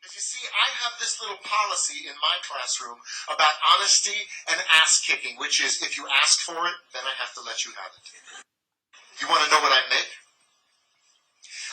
You see, I have this little policy in my classroom about honesty and ass kicking, which is if you ask for it, then I have to let you have it. You want to know what I make?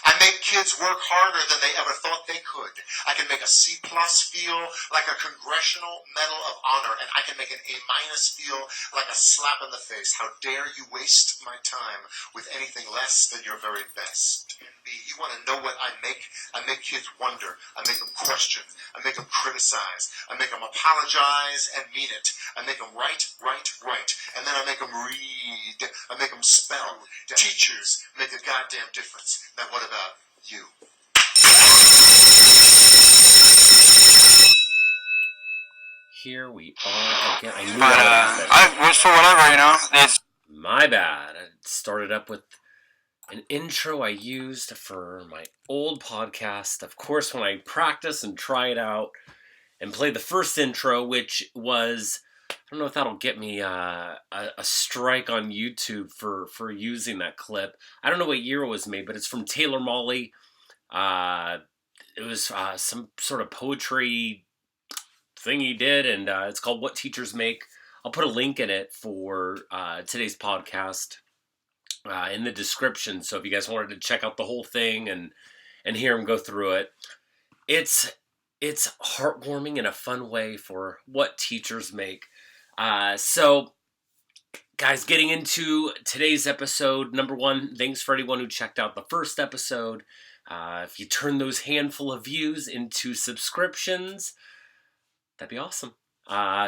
I make kids work harder than they ever thought they could. I can make a C+ feel like a Congressional Medal of Honor, and I can make an A- feel like a slap in the face. How dare you waste my time with anything less than your very best? You want to know what I make? I make kids wonder. I make them question. I make them criticize. I make them apologize and mean it. I make them write. And then I make them read. I make them spell. Teachers make a goddamn difference. Now what about you? Here we are again. I knew that was for whatever, you know. It's my bad. I started up with an intro I used for my old podcast. Of course, when I practice and try it out and play the first intro, which was, I don't know if that'll get me a strike on YouTube for using that clip. I don't know what year it was made, but it's from Taylor Molly. It was some sort of poetry thing he did, and it's called What Teachers Make. I'll put a link in it for today's podcast in the description, so if you guys wanted to check out the whole thing and hear him go through it, it's heartwarming in a fun way for what teachers make. So guys, getting into today's episode, number one, thanks for anyone who checked out the first episode. If you turn those handful of views into subscriptions, that'd be awesome.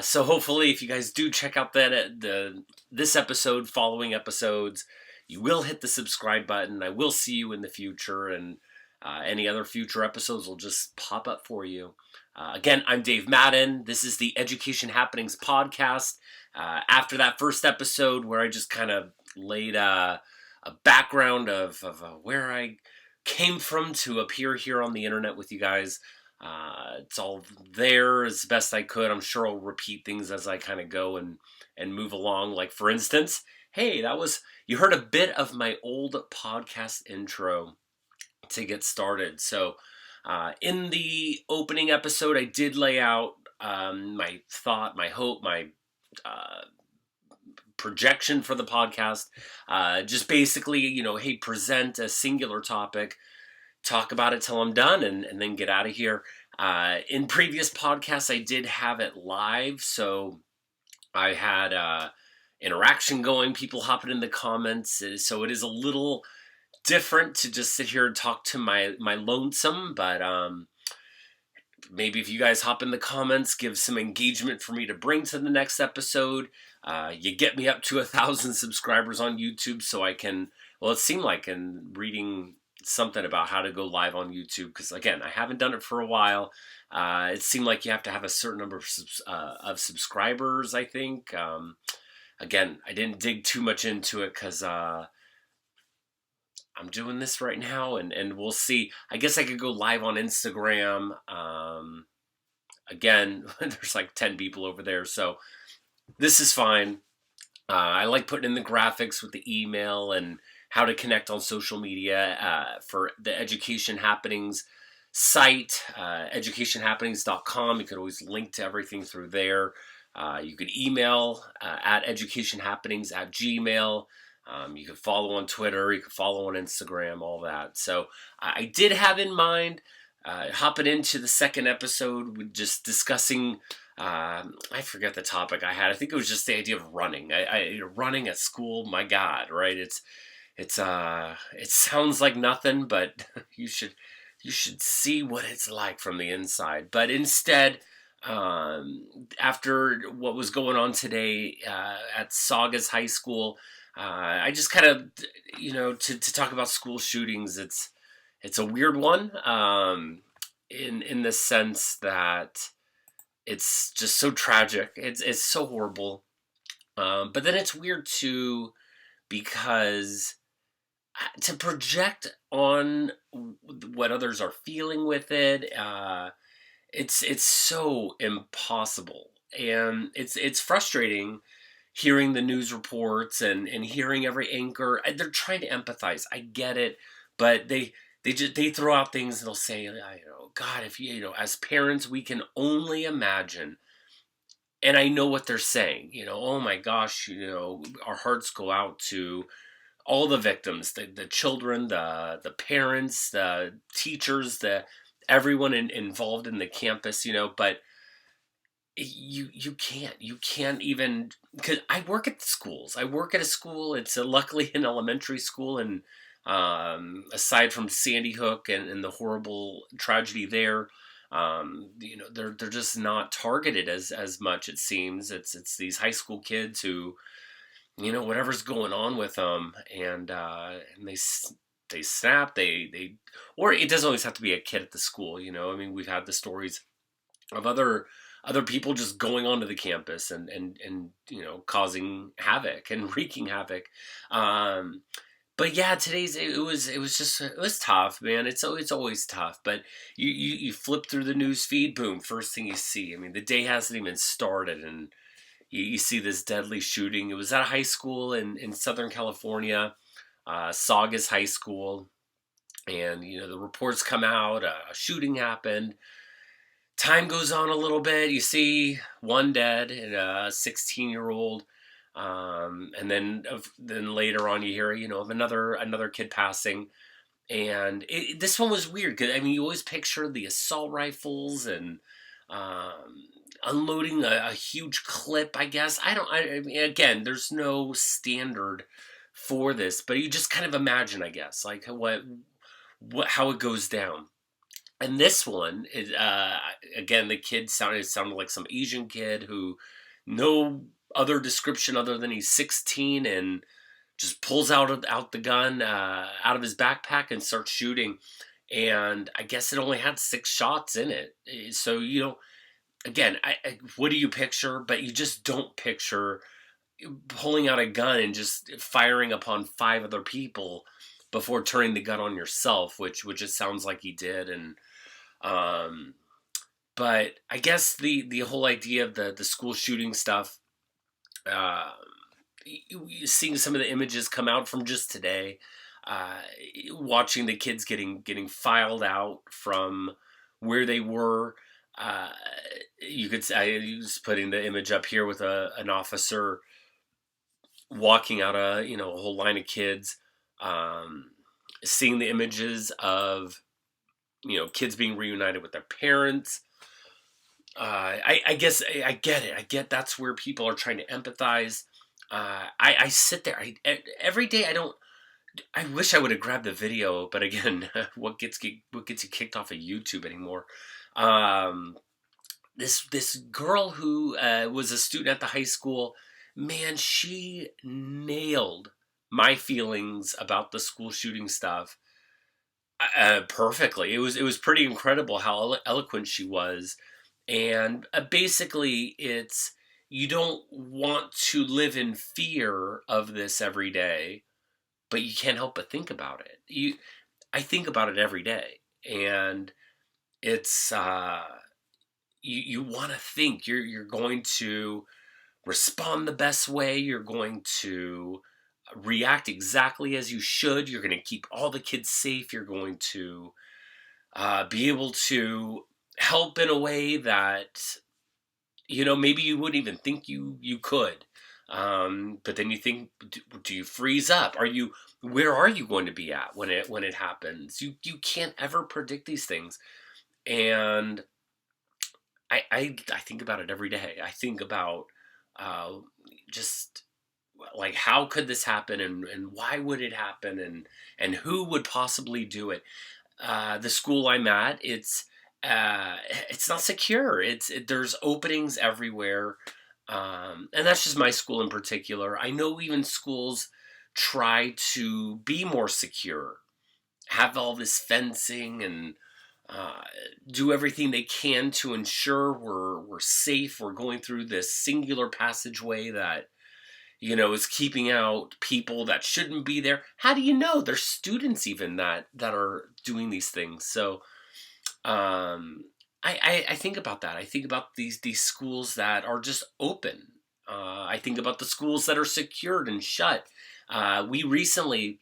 So hopefully, if you guys do check out this episode, following episodes, you will hit the subscribe button. I will see you in the future, and any other future episodes will just pop up for you. Again, I'm Dave Madden. This is the Education Happenings podcast. After that first episode where I just kind of laid a background of where I came from to appear here on the internet with you guys, it's all there as best I could. I'm sure I'll repeat things as I kind of go and move along. Like, for instance, hey, you heard a bit of my old podcast intro to get started. So in the opening episode, I did lay out my thought, my hope, my projection for the podcast. Just basically, hey, present a singular topic, talk about it till I'm done, and then get out of here. In previous podcasts, I did have it live, so I had interaction going, people hopping in the comments, so it is a little different to just sit here and talk to my lonesome, but maybe if you guys hop in the comments, give some engagement for me to bring to the next episode. You get me up to 1,000 subscribers on YouTube, so I can, well, it seemed like in reading something about how to go live on YouTube, because again, I haven't done it for a while. It seemed like you have to have a certain number of subscribers, I think. Again, I didn't dig too much into it because I'm doing this right now, and we'll see. I guess I could go live on Instagram. Again, there's like 10 people over there, so this is fine. I like putting in the graphics with the email and how to connect on social media for the Education Happenings site, educationhappenings.com. You could always link to everything through there. You could email at educationhappenings@gmail. You can follow on Twitter, you can follow on Instagram, all that. So I did have in mind hopping into the second episode with just discussing, I forget the topic I had. I think it was just the idea of running. Running at school, my God, right? It sounds like nothing, but you should see what it's like from the inside. But instead, after what was going on today at Saugus High School, I just kind of, to talk about school shootings, it's a weird one in the sense that it's just so tragic. It's so horrible. But then it's weird too, because to project on what others are feeling with it, it's so impossible, and it's frustrating hearing the news reports and hearing every anchor. They're trying to empathize. I get it, but they they throw out things and they'll say, God, if as parents, we can only imagine. And I know what they're saying, oh my gosh, our hearts go out to all the victims, the children, the parents, the teachers, everyone involved in the campus, but you can't even, because I work at the schools. I work at a school. It's luckily an elementary school, and aside from Sandy Hook and the horrible tragedy there, they're just not targeted as much. It seems it's these high school kids who, whatever's going on with them, and they snap, or it doesn't always have to be a kid at the school. I mean, we've had the stories of other people just going onto the campus and causing havoc and wreaking havoc. But yeah, it was tough, man. It's always tough. But you flip through the news feed, boom, first thing you see. I mean, the day hasn't even started, and you see this deadly shooting. It was at a high school in Southern California, Saugus High School, and the reports come out. A shooting happened. Time goes on a little bit. You see one dead, and a 16-year-old, and then later on you hear of another kid passing. And this one was weird because, I mean, you always picture the assault rifles and unloading a huge clip. I guess I mean, again, there's no standard for this, but you just kind of imagine, I guess, like how it goes down. And this one is, again, the kid sounded like some Asian kid who, no other description other than he's 16, and just pulls out the gun out of his backpack and starts shooting. And I guess it only had 6 shots in it. So, again, what do you picture? But you just don't picture pulling out a gun and just firing upon 5 other people before turning the gun on yourself, which it sounds like he did. And but I guess the whole idea of the school shooting stuff, seeing some of the images come out from just today, watching the kids getting filed out from where they were. You could say, I was putting the image up here with an officer walking out a whole line of kids, seeing the images of kids being reunited with their parents. I guess I get it. I get that's where people are trying to empathize. I sit there. Every day I wish I would have grabbed the video, but again, what gets you kicked off of YouTube anymore? This girl who was a student at the high school, man, she nailed my feelings about the school shooting stuff perfectly. It was pretty incredible how eloquent she was, and basically, it's, you don't want to live in fear of this every day, but you can't help but think about it. I think about it every day, and it's you want to think you're going to respond the best way. You're going to react exactly as you should. You're going to keep all the kids safe. You're going to be able to help in a way that maybe you wouldn't even think you could. But then you think, do you freeze up? Where are you going to be at when it happens? You can't ever predict these things. And I think about it every day. I think about just like, how could this happen, and why would it happen, and who would possibly do it? The school I'm at, it's not secure. There's openings everywhere, and that's just my school in particular. I know even schools try to be more secure, have all this fencing, and do everything they can to ensure we're safe. We're going through this singular passageway that is keeping out people that shouldn't be there. How do you know? There's students even that are doing these things. So I think about that. I think about these schools that are just open. I think about the schools that are secured and shut. We recently,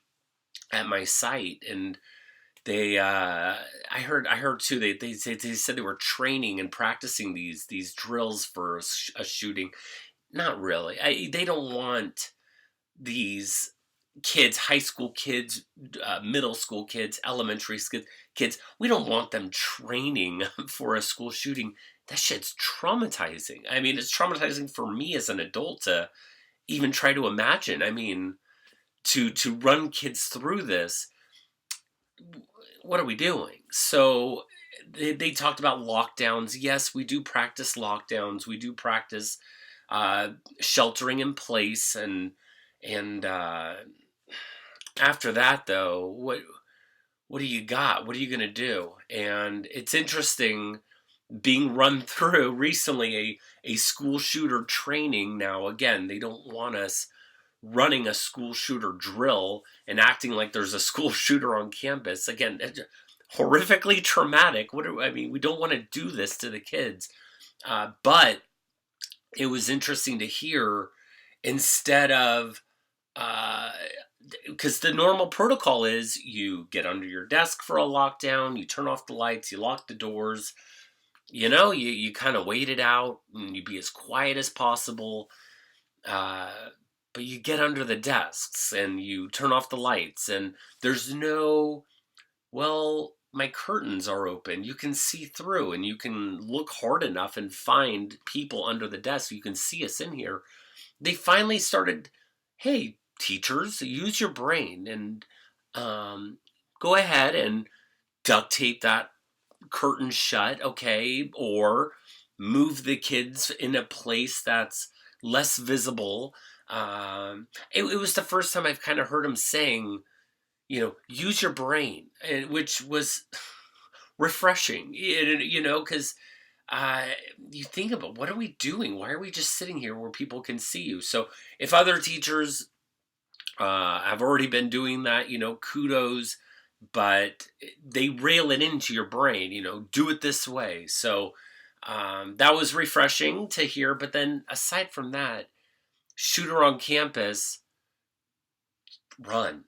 at my site, and I heard too. They said they were training and practicing these drills for a shooting. Not really. They don't want these kids, high school kids, middle school kids, elementary kids. We don't want them training for a school shooting. That shit's traumatizing. I mean, it's traumatizing for me as an adult to even try to imagine. I mean, to run kids through this. What are we doing? So they talked about lockdowns. Yes, we do practice lockdowns. We do practice uh, sheltering in place, and after that, though, what do you got? What are you gonna do? And it's interesting being run through recently a school shooter training. Now, again, they don't want us running a school shooter drill and acting like there's a school shooter on campus. Again, horrifically traumatic. I mean? We don't want to do this to the kids. But it was interesting to hear instead of, because the normal protocol is you get under your desk for a lockdown, you turn off the lights, you lock the doors, you kind of wait it out and you be as quiet as possible. Uh, but you get under the desks and you turn off the lights, and there's no, well, my curtains are open. You can see through and you can look hard enough and find people under the desk. You can see us in here. They finally started, hey, teachers, use your brain and go ahead and duct tape that curtain shut, okay, or move the kids in a place that's less visible. It was the first time I've kind of heard him saying, use your brain, which was refreshing, because you think about what are we doing? Why are we just sitting here where people can see you? So if other teachers have already been doing that, kudos, but they rail it into your brain, do it this way. So that was refreshing to hear. But then aside from that, shooter on campus, run.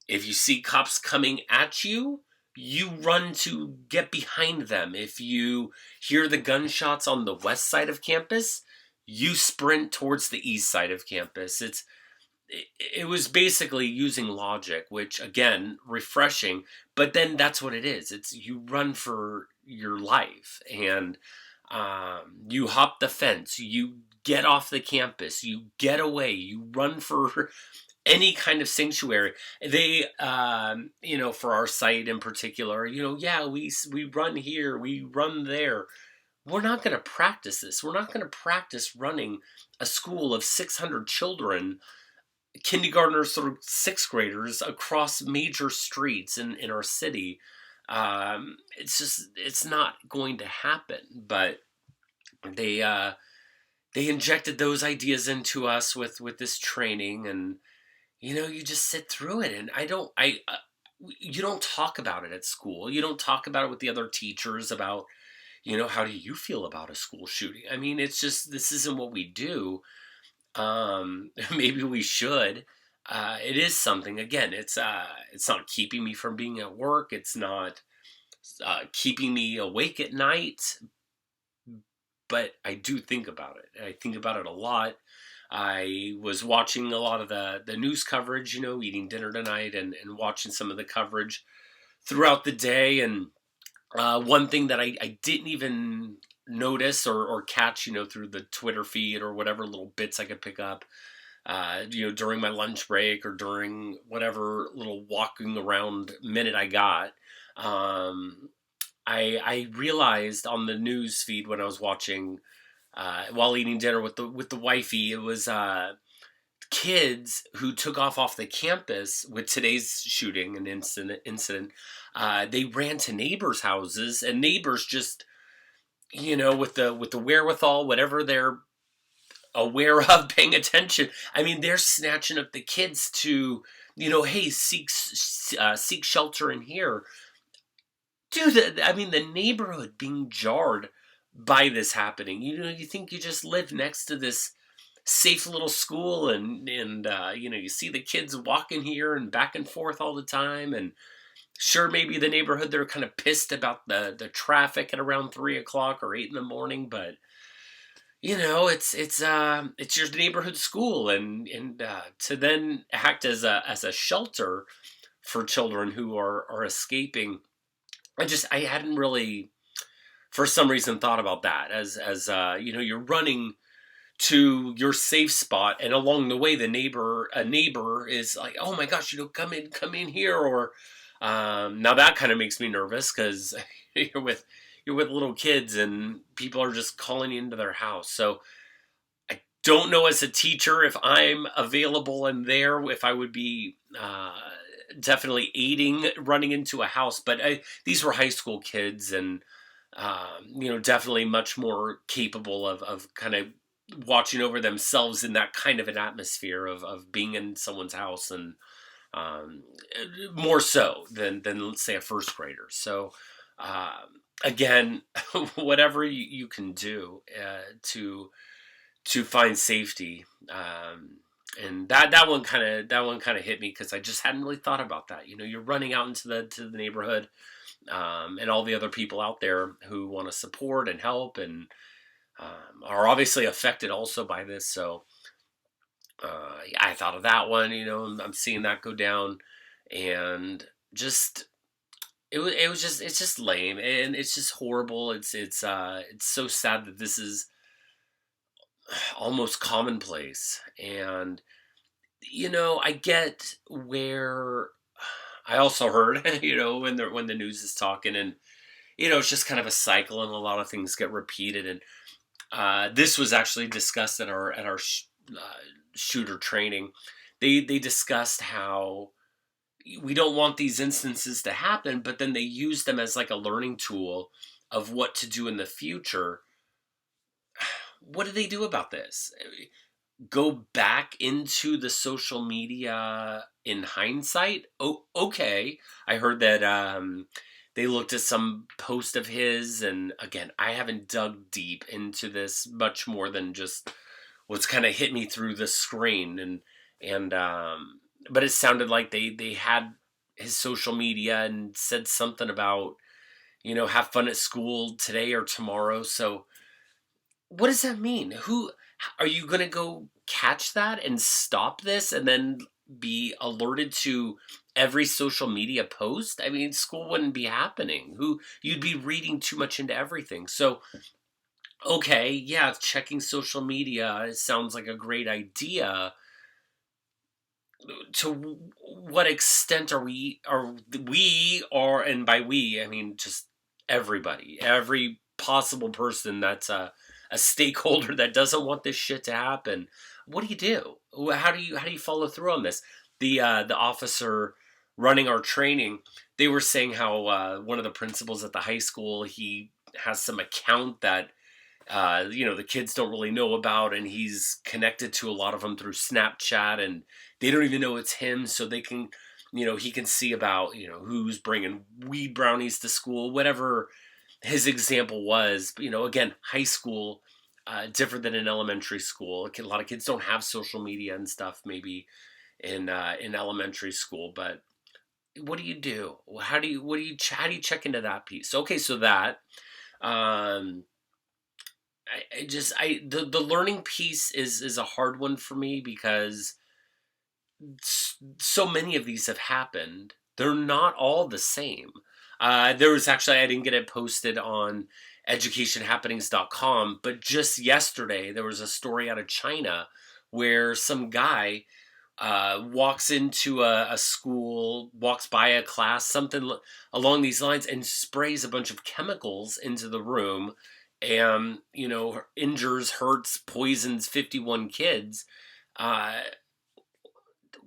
If you see cops coming at you, you run to get behind them. If you hear the gunshots on the west side of campus, you sprint towards the east side of campus. It was basically using logic, which again, refreshing, but then that's what it is. It's you run for your life, and you hop the fence, you get off the campus, you get away, you run for any kind of sanctuary. They, for our site in particular, yeah, we run here, we run there. We're not going to practice this. We're not going to practice running a school of 600 children, kindergartners through sixth graders, across major streets in our city. It's not going to happen. But they injected those ideas into us with this training, and you just sit through it. And you don't talk about it at school. You don't talk about it with the other teachers about, how do you feel about a school shooting? I mean, it's just, this isn't what we do. Maybe we should. It is something. Again, it's not keeping me from being at work. It's not keeping me awake at night. But I do think about it. I think about it a lot. I was watching a lot of the news coverage, eating dinner tonight and watching some of the coverage throughout the day. And one thing that I didn't even notice or catch, through the Twitter feed or whatever little bits I could pick up, during my lunch break or during whatever little walking around minute I got, I realized on the news feed when I was watching, while eating dinner with the wifey, it was kids who took off the campus with today's shooting and incident. They ran to neighbors' houses, and neighbors just, with the wherewithal, whatever they're aware of, paying attention. I mean, they're snatching up the kids to, hey, seek shelter in here. Dude, the neighborhood being jarred by this happening. You think you just live next to this safe little school, and you see the kids walking here and back and forth all the time, and Sure, maybe the neighborhood, they're kind of pissed about the traffic at around 3 o'clock or 8 in the morning, but it's your neighborhood school, and to then act as a shelter for children who are escaping. I hadn't really, for some reason, thought about that as you're running to your safe spot, and along the way, a neighbor is like, "Oh my gosh, come in here," or now that kind of makes me nervous because you're with you're with little kids and people are just calling you into their house. So I don't know as a teacher if I'm available and there, if I would be definitely aiding running into a house. But these were high school kids, and definitely much more capable of kind of watching over themselves in that kind of an atmosphere of being in someone's house, and um, more so than let's say a first grader. So again, whatever you can do to find safety. And that one kind of hit me because I just hadn't really thought about that. You're running out into the neighborhood, and all the other people out there who want to support and help, and are obviously affected also by this. So I thought of that one. I'm seeing that go down, and just it's just lame, and it's just horrible. It's so sad that this is almost commonplace. And I get where I also heard, when the news is talking, and it's just kind of a cycle, and a lot of things get repeated. And this was actually discussed at our shooter training. They discussed how we don't want these instances to happen, but then they use them as like a learning tool of what to do in the future. What do they do about this? Go back into the social media in hindsight? Oh, okay. I heard that they looked at some post of his, and again, I haven't dug deep into this much more than just what's kind of hit me through the screen, and but it sounded like they had his social media and said something about have fun at school today or tomorrow. So what does that mean? Who are you going to go catch that and stop this, and then be alerted to every social media post? I mean, school wouldn't be happening. Who You'd be reading too much into everything. So, okay, yeah, checking social media, it sounds like a great idea. To what extent and by we, I mean just everybody, every possible person that's a stakeholder that doesn't want this shit to happen. What do you do? How do you follow through on this? The officer running our training, they were saying how one of the principals at the high school, he has some account that the kids don't really know about, and he's connected to a lot of them through Snapchat, and they don't even know it's him, so they can, he can see about, who's bringing weed brownies to school, whatever his example was. But, again, high school, different than in elementary school. A lot of kids don't have social media and stuff, maybe in elementary school, but what do you do? How do you check into that piece? Okay, so that, um, the learning piece is a hard one for me because so many of these have happened. They're not all the same. There was actually, I didn't get it posted on educationhappenings.com, but just yesterday there was a story out of China where some guy walks into a school, walks by a class, something along these lines, and sprays a bunch of chemicals into the room, and injures, hurts, poisons 51 kids. Uh,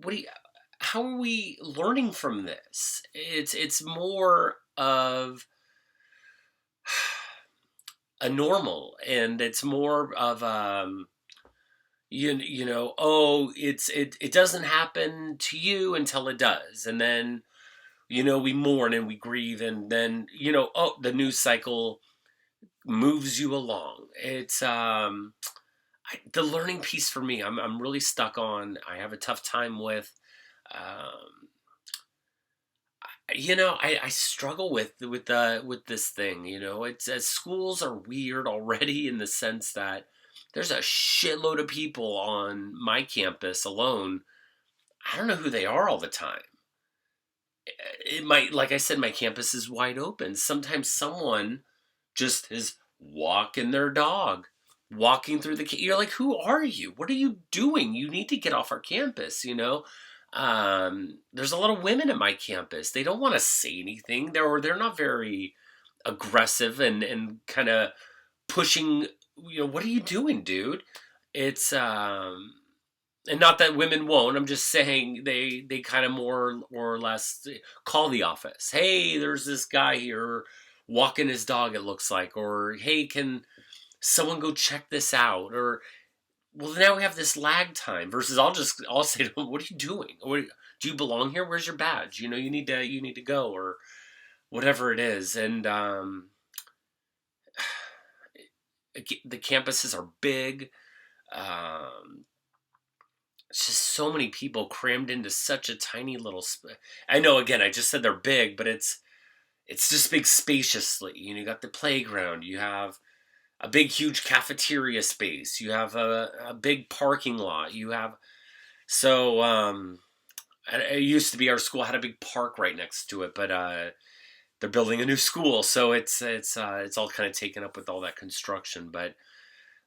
what do you? How are we learning from this? It's more of a normal, and it's more of oh, it doesn't happen to you until it does, and then we mourn and we grieve, and then oh, the news cycle moves you along. It's the learning piece for me, I'm really stuck on. I have a tough time with. Um, I struggle with this thing. It's schools are weird already in the sense that there's a shitload of people on my campus alone. I don't know who they are all the time. Like I said, my campus is wide open. Sometimes someone just is walking their dog, walking through you're like, who are you? What are you doing? You need to get off our campus. There's a lot of women at my campus. They don't want to say anything. They're not very aggressive and kind of pushing. What are you doing, dude? It's and not that women won't. I'm just saying they kind of more or less call the office. Hey, there's this guy here walking his dog. It looks like, or hey, can someone go check this out? Or well, now we have this lag time. Versus, I'll say to them, what are you doing? Do you belong here? Where's your badge? You need to go, or whatever it is. And the campuses are big. It's just so many people crammed into such a tiny little I know, again, I just said they're big, but it's just big spaciously. You got the playground, you have a big huge cafeteria space, you have a big parking lot, you have so it used to be our school had a big park right next to it, but they're building a new school, so it's all kind of taken up with all that construction. But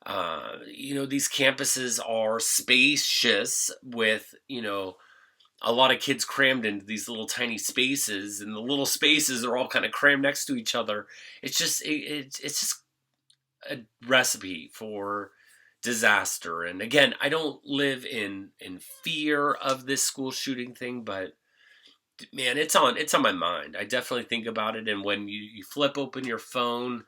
these campuses are spacious with, a lot of kids crammed into these little tiny spaces, and the little spaces are all kind of crammed next to each other. It's just a recipe for disaster. And again, I don't live in fear of this school shooting thing, but man, it's on my mind. I definitely think about it. And when you flip open your phone,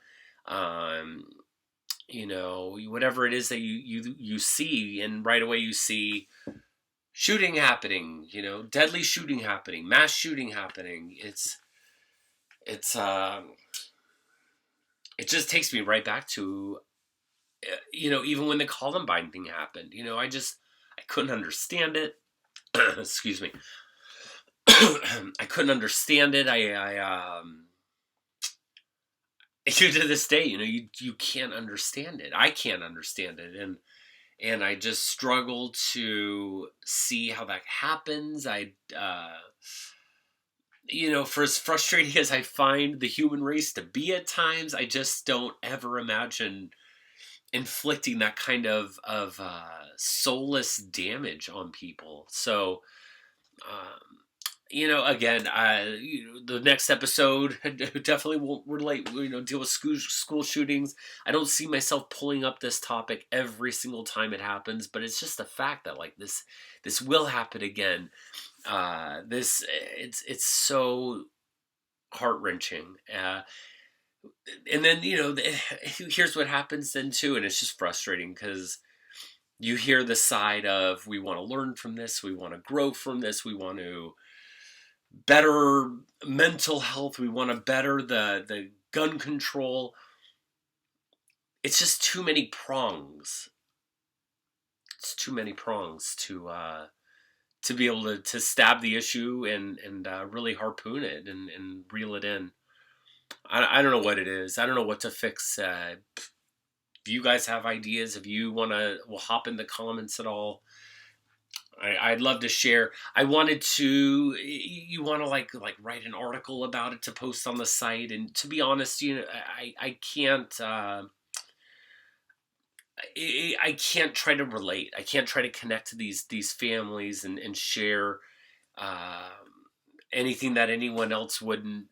whatever it is that you see, and right away you see shooting happening, deadly shooting happening, mass shooting happening. It's it just takes me right back to even when the Columbine thing happened. I couldn't understand it. Excuse me. I couldn't understand it. To this day, you can't understand it. I can't understand it, and I just struggle to see how that happens. For as frustrating as I find the human race to be at times, I just don't ever imagine inflicting that kind of soulless damage on people. So, again, the next episode definitely won't relate, deal with school shootings. I don't see myself pulling up this topic every single time it happens, but it's just a fact that like this will happen again. It's so heart-wrenching. And then, here's what happens then too, and it's just frustrating because you hear the side of, we want to learn from this, we want to grow from this, we want to better mental health, we want to better the gun control. It's just too many prongs. It's too many prongs to be able to stab the issue and really harpoon it and reel it in. I don't know what it is. I don't know what to fix. If you guys have ideas, if you want to, we'll hop in the comments at all. I'd love to share. I wanted to. You want to like write an article about it to post on the site, and to be honest, I can't. I can't try to relate. I can't try to connect to these families and share anything that anyone else wouldn't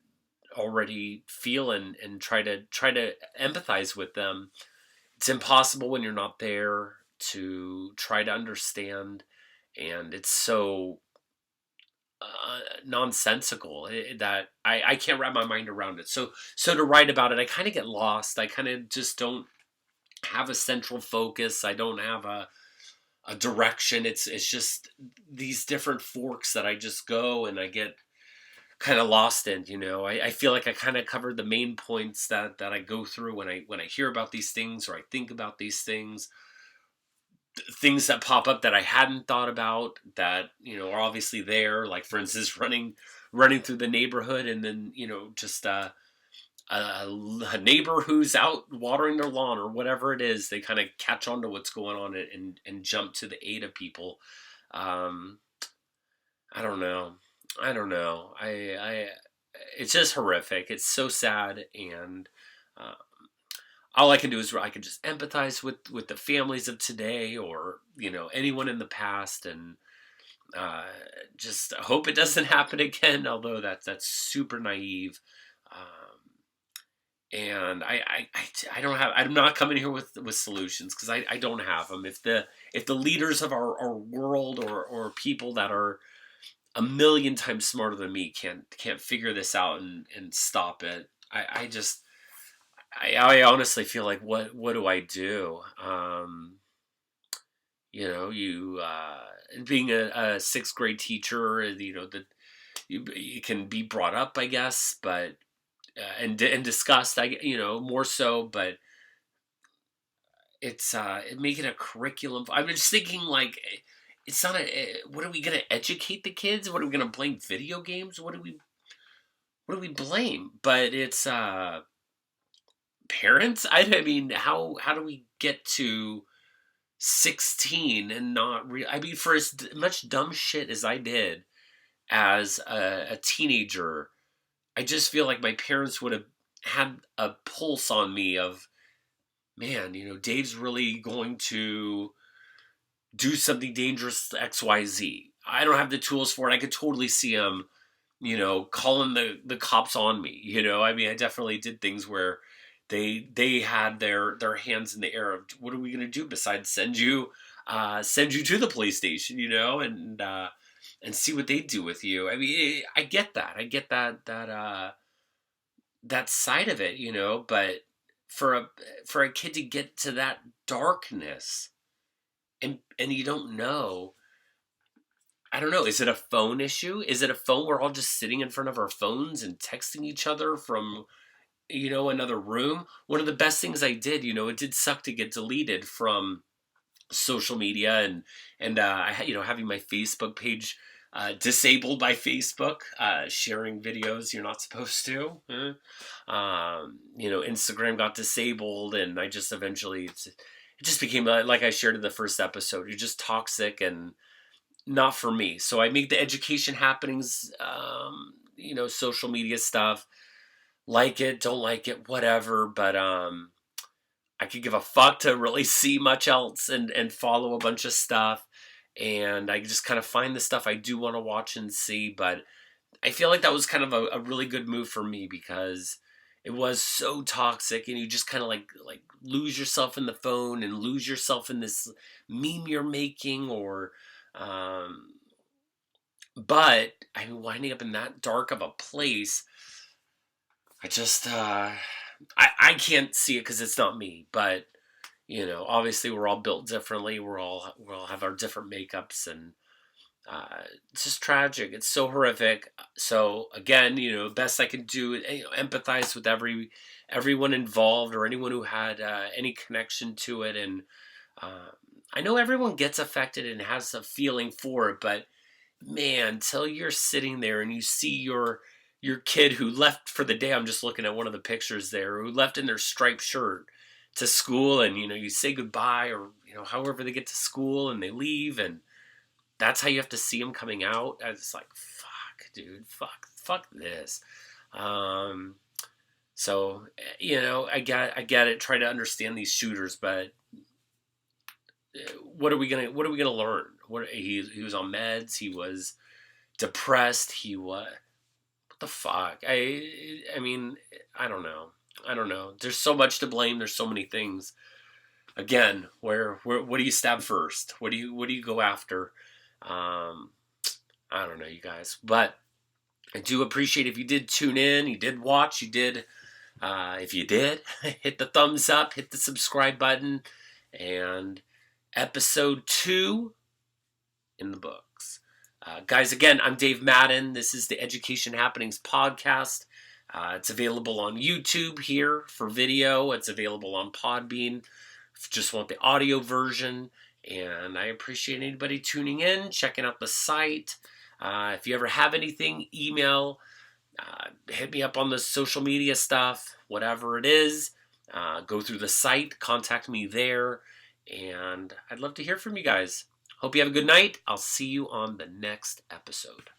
already feel and try to empathize with them. It's impossible when you're not there to try to understand, and it's so nonsensical that I can't wrap my mind around it. So to write about it, I kind of get lost. I kind of just don't have a central focus. I don't have a direction. It's just these different forks that I just go and I get kind of lost in. I feel like I kind of covered the main points that I go through when I hear about these things, or I think about these things that pop up that I hadn't thought about that are obviously there, like for instance running running through the neighborhood, and then just a neighbor who's out watering their lawn or whatever it is, they kind of catch on to what's going on and jump to the aid of people. Um, I don't know. I don't know. It's just horrific. It's so sad, and uh, all I can do is I can just empathize with the families of today, or anyone in the past, and uh, just hope it doesn't happen again. Although that's super naive. And I don't have, I'm not coming here with solutions, because I don't have them. If the leaders of our world, or people that are a million times smarter than me can't figure this out and stop it, I honestly feel like, what do I do? You being a sixth grade teacher, that you can be brought up, I guess, but and discussed, more so, but it's making a curriculum. I'm just thinking, like, it's not what are we going to educate the kids? What are we going to blame video games? What do we blame? But it's parents. I mean, how do we get to 16 and not I mean, for as much dumb shit as I did as a teenager, I just feel like my parents would have had a pulse on me of, man, Dave's really going to do something dangerous, XYZ. I don't have the tools for it. I could totally see him, calling the cops on me. I mean, I definitely did things where they had their hands in the air of, what are we going to do besides send you to the police station, and see what they do with you. I mean, I get that. I get that side of it, but for a kid to get to that darkness, and you don't know. I don't know. Is it a phone issue? Is it a phone we're all just sitting in front of our phones and texting each other from another room? One of the best things I did, it did suck to get deleted from social media, and having my Facebook page disabled by Facebook, sharing videos you're not supposed to. Instagram got disabled, and I just eventually it just became, like I shared in the first episode, you're just toxic and not for me. So I make the education happenings, social media stuff. Like it, don't like it, whatever. But I could give a fuck to really see much else and follow a bunch of stuff. And I just kind of find the stuff I do want to watch and see. But I feel like that was kind of a really good move for me, because it was so toxic, and you just kind of like lose yourself in the phone and lose yourself in this meme you're making, or but I mean, winding up in that dark of a place, I just I can't see it because it's not me. But obviously we're all built differently. We all have our different makeups, and it's just tragic. It's so horrific. So again, best I can do, empathize with everyone involved, or anyone who had any connection to it. And I know everyone gets affected and has a feeling for it, but man, till you're sitting there and you see your kid who left for the day. I'm just looking at one of the pictures there, who left in their striped shirt to school, and you say goodbye, or however they get to school and they leave, and that's how you have to see them coming out. I was like, fuck, dude, fuck this. So I get it. Try to understand these shooters, but what are we gonna learn? He was on meds. He was depressed. What the fuck? I mean, I don't know. There's so much to blame. There's so many things. Again, what do you stab first? What do you go after? I don't know, you guys, but I do appreciate if you did tune in, you did watch, you did. If you did, hit the thumbs up, hit the subscribe button, and episode 2 in the books. Guys, again, I'm Dave Madden. This is the Education Happenings podcast. It's available on YouTube here for video. It's available on Podbean if you just want the audio version. And I appreciate anybody tuning in, checking out the site. If you ever have anything, email, hit me up on the social media stuff, whatever it is. Go through the site, contact me there, and I'd love to hear from you guys. Hope you have a good night. I'll see you on the next episode.